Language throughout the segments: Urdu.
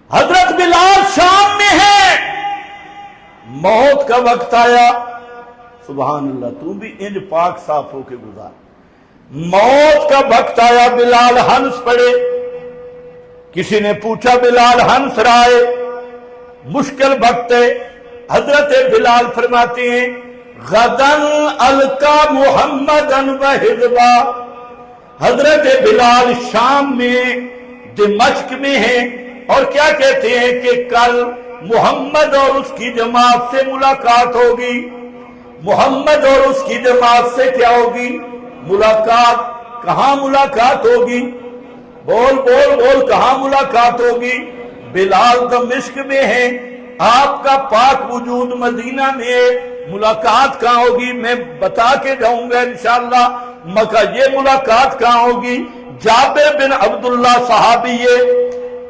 حضرت بلال شام میں ہے، موت کا وقت آیا، سبحان اللہ، تو بھی انج پاک صاف ہو کے گزار۔ موت کا وقت آیا، بلال ہنس پڑے، کسی نے پوچھا بلال ہنس رہا ہے، مشکل وقت ہے۔ حضرت بلال فرماتے ہیں غدن القا محمدن وحزبا، حضرت بلال شام میں دمشق میں ہیں اور کیا کہتے ہیں کہ کل محمد اور اس کی جماعت سے ملاقات ہوگی۔ محمد اور اس کی جماعت سے کیا ہوگی؟ ملاقات۔ کہاں ملاقات ہوگی؟ بول بول بول، کہاں ملاقات ہوگی؟ بلال دمشق میں ہیں، آپ کا پاک وجود مدینہ میں ہے، ملاقات کہاں ہوگی؟ میں بتا کے جاؤں گا انشاءاللہ۔ مکہ یہ ملاقات کہاں ہوگی؟ جابر بن عبداللہ صحابی ہے،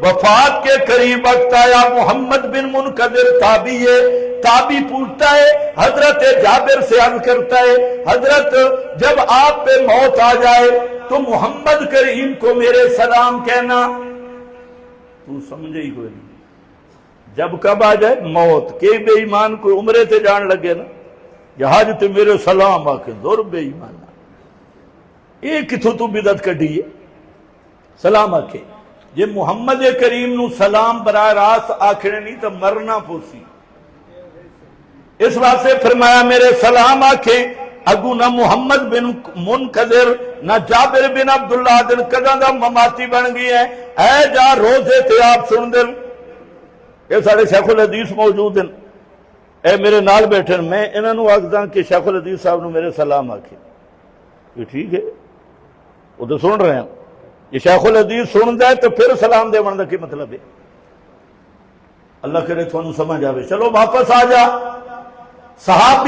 وفات کے قریب وقت آیا، محمد بن منقدر تابعی ہے، تابعی پوچھتا ہے، حضرت جابر سے عرض کرتا ہے حضرت جب آپ پہ موت آ جائے تو محمد کریم کو میرے سلام کہنا۔ تو سمجھے ہی کوئی نہیں، جب کب آ جائے موت، کہ بے ایمان کوئی عمرے تے جان لگے نا، جہاز تے میرے سلام آکے دور بے ایمان ایک کتھو تو بدعت کڈی ہے، سلام آکے یہ محمد کریم نو سلام براہ راست آکھنے نہیں تو مرنا پوسی۔ اس واسطے فرمایا میرے سلام آکھے، اگو نہ محمد بن منقدر نہ جابر بن عبداللہ دن کداں دا مماتی بن گئی ہے، اے جا روزے تے آپ سن دن۔ یہ سارے شیخ الحدیث موجود ہیں، اے میرے نال بیٹھے، میں انہاں نو آکھداں کہ شیخ الحدیث صاحب نو میرے سلام آکھے، یہ ٹھیک ہے، وہ تو سن رہے ہیں۔ یہ شیخ الحدیث سن دے تو پھر سلام دے بندہ کی مطلب ہے؟ اللہ کرے تو انہوں سمجھ آوے۔ چلو واپس آ جا، صحابی